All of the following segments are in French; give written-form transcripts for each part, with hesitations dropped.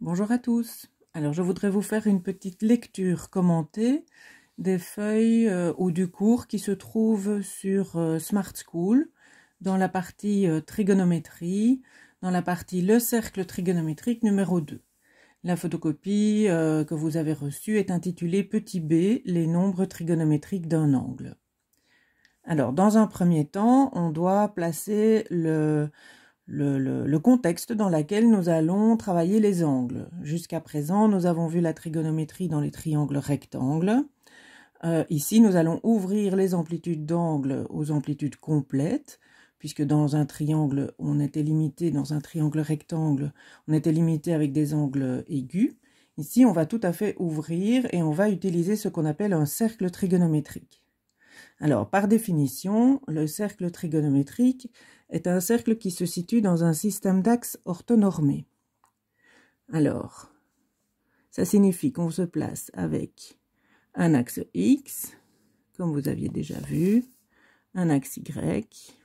Bonjour à tous. Alors je voudrais vous faire une petite lecture commentée des feuilles ou du cours qui se trouve sur Smart School dans la partie trigonométrie, dans la partie le cercle trigonométrique numéro 2. La photocopie que vous avez reçue est intitulée Petit b, les nombres trigonométriques d'un angle. Alors dans un premier temps, on doit placer le contexte dans lequel nous allons travailler les angles. Jusqu'à présent, nous avons vu la trigonométrie dans les triangles rectangles. Ici, nous allons ouvrir les amplitudes d'angle aux amplitudes complètes, puisque dans un triangle, on était limité, dans un triangle rectangle, on était limité avec des angles aigus. Ici, on va tout à fait ouvrir et on va utiliser ce qu'on appelle un cercle trigonométrique. Alors, par définition, le cercle trigonométrique est un cercle qui se situe dans un système d'axes orthonormés. Alors, ça signifie qu'on se place avec un axe X, comme vous aviez déjà vu, un axe Y,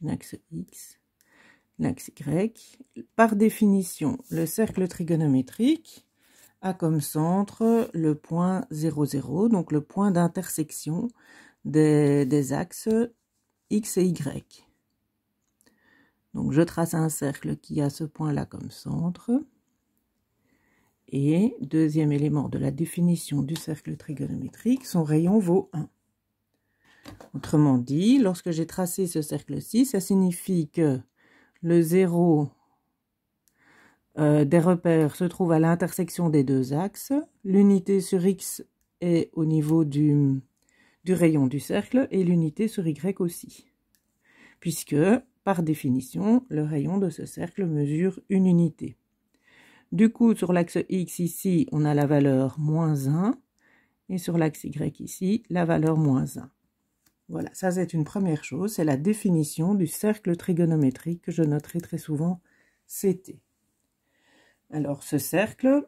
l'axe X, l'axe Y. Par définition, le cercle trigonométrique a comme centre le point 0, 0, donc le point d'intersection des axes X et Y. Donc je trace un cercle qui a ce point-là comme centre. Et deuxième élément de la définition du cercle trigonométrique, son rayon vaut 1. Autrement dit, lorsque j'ai tracé ce cercle-ci, ça signifie que le 0 des repères se trouve à l'intersection des deux axes. L'unité sur X est au niveau du rayon du cercle et l'unité sur Y aussi. Puisque, par définition, le rayon de ce cercle mesure une unité. Du coup, sur l'axe X ici, on a la valeur moins 1. Et sur l'axe Y ici, la valeur moins 1. Voilà, ça c'est une première chose. C'est la définition du cercle trigonométrique que je noterai très souvent CT. Alors, ce cercle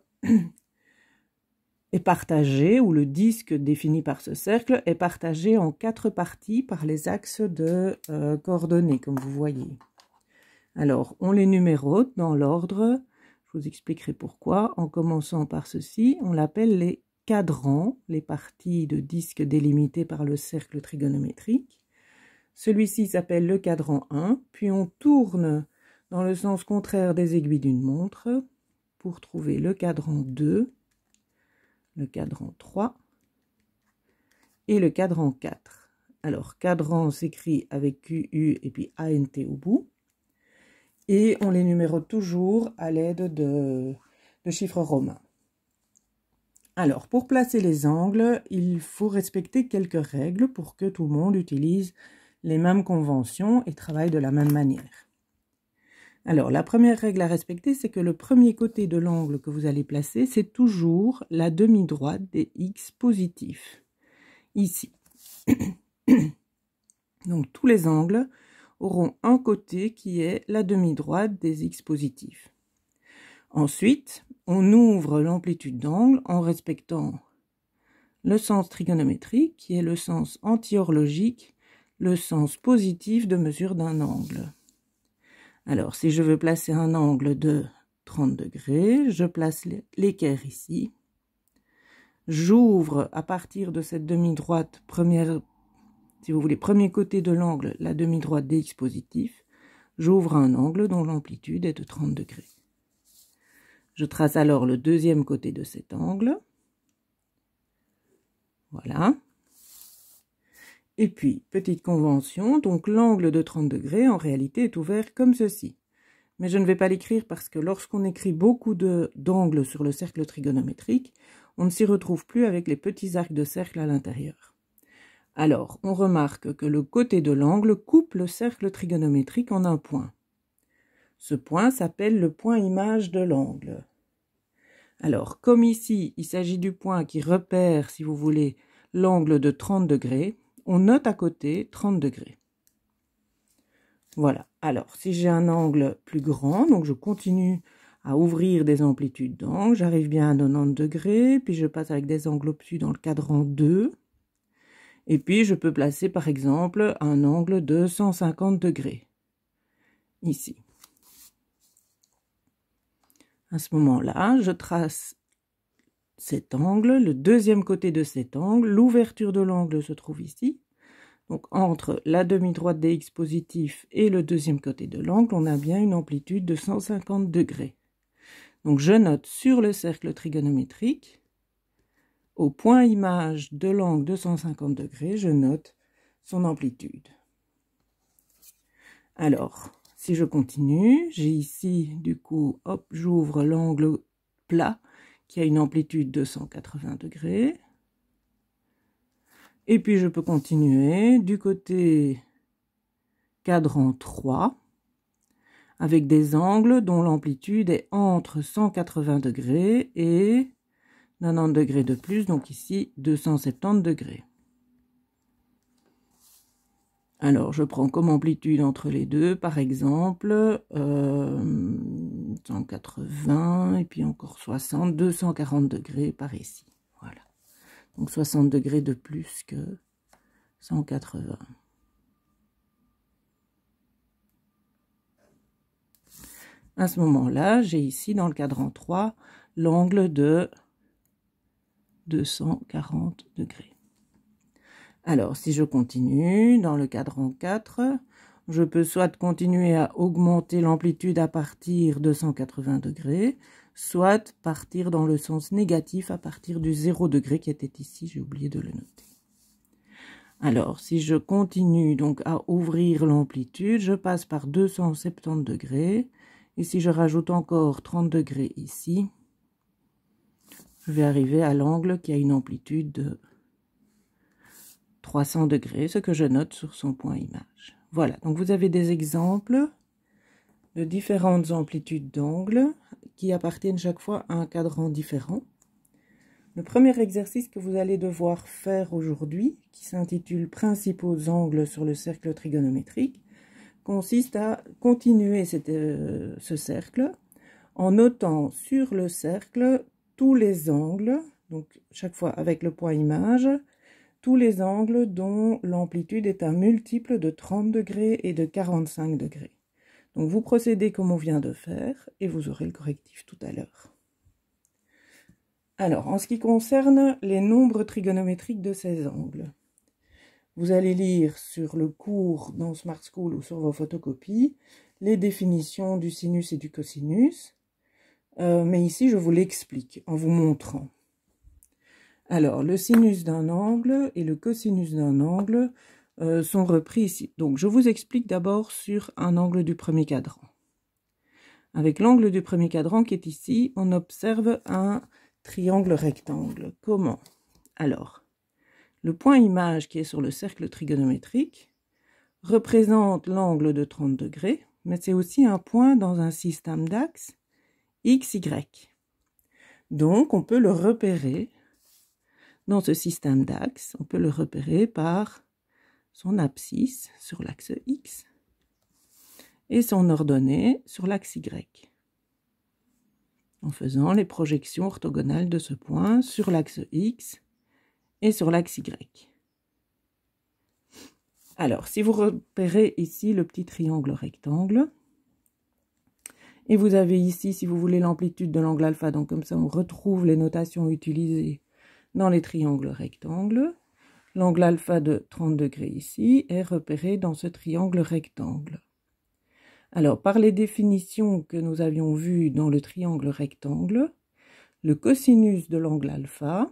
est partagé, ou le disque défini par ce cercle est partagé en 4 parties par les axes de coordonnées, comme vous voyez. Alors, on les numérote dans l'ordre, je vous expliquerai pourquoi, en commençant par ceci, on l'appelle les cadrans, les parties de disque délimitées par le cercle trigonométrique. Celui-ci s'appelle le cadran 1, puis on tourne dans le sens contraire des aiguilles d'une montre pour trouver le cadran 2, le cadran 3 et le cadran 4. Alors, cadran s'écrit avec QU et puis ANT au bout. Et on les numérote toujours à l'aide de chiffres romains. Alors, pour placer les angles, il faut respecter quelques règles pour que tout le monde utilise les mêmes conventions et travaille de la même manière. Alors, la première règle à respecter, c'est que le premier côté de l'angle que vous allez placer, c'est toujours la demi-droite des X positifs. Ici. Donc, tous les angles auront un côté qui est la demi-droite des X positifs. Ensuite, on ouvre l'amplitude d'angle en respectant le sens trigonométrique, qui est le sens anti-horlogique, le sens positif de mesure d'un angle. Alors, si je veux placer un angle de 30 degrés, je place l'équerre ici. J'ouvre à partir de cette demi-droite, si vous voulez, premier côté de l'angle, la demi-droite des X positifs. J'ouvre un angle dont l'amplitude est de 30 degrés. Je trace alors le deuxième côté de cet angle. Voilà. Et puis, petite convention, donc l'angle de 30 degrés, en réalité, est ouvert comme ceci. Mais je ne vais pas l'écrire parce que lorsqu'on écrit beaucoup d'angles sur le cercle trigonométrique, on ne s'y retrouve plus avec les petits arcs de cercle à l'intérieur. Alors, on remarque que le côté de l'angle coupe le cercle trigonométrique en un point. Ce point s'appelle le point image de l'angle. Alors, comme ici, il s'agit du point qui repère, si vous voulez, l'angle de 30 degrés, on note à côté 30 degrés. Voilà. Alors, si j'ai un angle plus grand, donc je continue à ouvrir des amplitudes d'angle, j'arrive bien à 90 degrés, puis je passe avec des angles obtus dans le cadran 2. Et puis, je peux placer, par exemple, un angle de 150 degrés. Ici. À ce moment-là, je trace cet angle, le deuxième côté de cet angle. L'ouverture de l'angle se trouve ici. Donc, entre la demi-droite des x positifs et le deuxième côté de l'angle, on a bien une amplitude de 150 degrés. Donc, je note sur le cercle trigonométrique, au point image de l'angle de 150 degrés, je note son amplitude. Alors, si je continue, j'ai ici, du coup, hop, j'ouvre l'angle plat qui a une amplitude de 180 degrés. Et puis, je peux continuer du côté cadran 3 avec des angles dont l'amplitude est entre 180 degrés et 90 degrés de plus, donc ici 270 degrés. Alors, je prends comme amplitude entre les deux, par exemple, 180 et puis encore 60, 240 degrés par ici. Voilà. Donc 60 degrés de plus que 180. À ce moment-là, j'ai ici dans le cadran 3 l'angle de 240 degrés. Alors, si je continue, dans le cadran 4, je peux soit continuer à augmenter l'amplitude à partir de 180 degrés, soit partir dans le sens négatif à partir du 0 degré qui était ici, j'ai oublié de le noter. Alors, si je continue donc à ouvrir l'amplitude, je passe par 270 degrés, et si je rajoute encore 30 degrés ici, je vais arriver à l'angle qui a une amplitude de 300 degrés, ce que je note sur son point image. Voilà, donc vous avez des exemples de différentes amplitudes d'angle qui appartiennent chaque fois à un cadran différent. Le premier exercice que vous allez devoir faire aujourd'hui, qui s'intitule « Principaux angles sur le cercle trigonométrique », consiste à continuer ce cercle en notant sur le cercle tous les angles, donc chaque fois avec le point image, tous les angles dont l'amplitude est un multiple de 30 degrés et de 45 degrés. Donc vous procédez comme on vient de faire et vous aurez le correctif tout à l'heure. Alors, en ce qui concerne les nombres trigonométriques de ces angles, vous allez lire sur le cours dans Smart School ou sur vos photocopies les définitions du sinus et du cosinus, mais ici je vous l'explique en vous montrant. Alors, le sinus d'un angle et le cosinus d'un angle sont repris ici. Donc, je vous explique d'abord sur un angle du premier cadran. Avec l'angle du premier cadran qui est ici, on observe un triangle rectangle. Comment? Alors, le point image qui est sur le cercle trigonométrique représente l'angle de 30 degrés, mais c'est aussi un point dans un système d'axes x, y. Donc, on peut le repérer. Dans ce système d'axes, on peut le repérer par son abscisse sur l'axe X et son ordonnée sur l'axe Y, en faisant les projections orthogonales de ce point sur l'axe X et sur l'axe Y. Alors, si vous repérez ici le petit triangle rectangle, et vous avez ici, si vous voulez, l'amplitude de l'angle alpha, donc comme ça on retrouve les notations utilisées dans les triangles rectangles, l'angle alpha de 30 degrés ici est repéré dans ce triangle rectangle. Alors, par les définitions que nous avions vues dans le triangle rectangle, le cosinus de l'angle alpha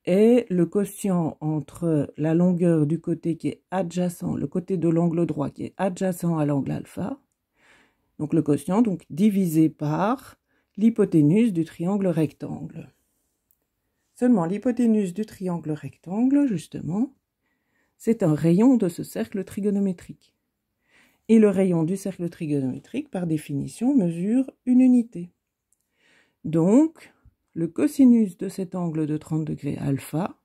est le quotient entre la longueur du côté qui est adjacent, le côté de l'angle droit qui est adjacent à l'angle alpha, donc le quotient donc divisé par l'hypoténuse du triangle rectangle. Seulement, l'hypoténuse du triangle rectangle, justement, c'est un rayon de ce cercle trigonométrique. Et le rayon du cercle trigonométrique, par définition, mesure une unité. Donc, le cosinus de cet angle de 30 degrés alpha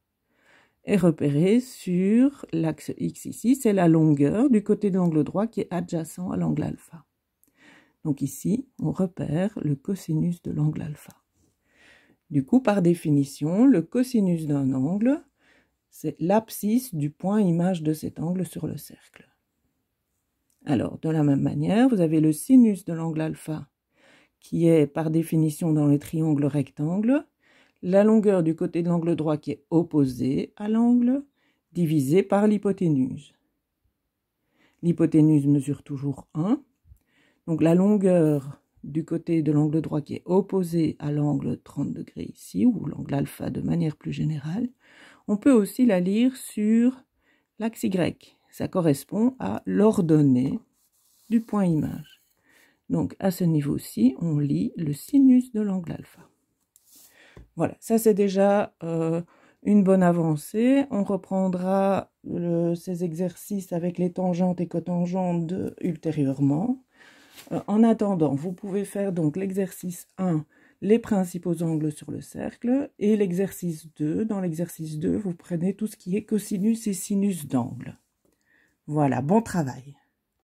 est repéré sur l'axe X ici. C'est la longueur du côté de l'angle droit qui est adjacent à l'angle alpha. Donc ici, on repère le cosinus de l'angle alpha. Du coup, par définition, le cosinus d'un angle, c'est l'abscisse du point image de cet angle sur le cercle. Alors, de la même manière, vous avez le sinus de l'angle alpha qui est par définition dans le triangle rectangle, la longueur du côté de l'angle droit qui est opposé à l'angle, divisé par l'hypoténuse. L'hypoténuse mesure toujours 1. Donc la longueur du côté de l'angle droit qui est opposé à l'angle 30 degrés ici, ou l'angle alpha de manière plus générale, on peut aussi la lire sur l'axe Y. Ça correspond à l'ordonnée du point image. Donc à ce niveau-ci, on lit le sinus de l'angle alpha. Voilà, ça c'est déjà une bonne avancée. On reprendra ces exercices avec les tangentes et cotangentes ultérieurement. En attendant, vous pouvez faire donc l'exercice 1, les principaux angles sur le cercle, et l'exercice 2. Dans l'exercice 2, vous prenez tout ce qui est cosinus et sinus d'angle. Voilà, bon travail.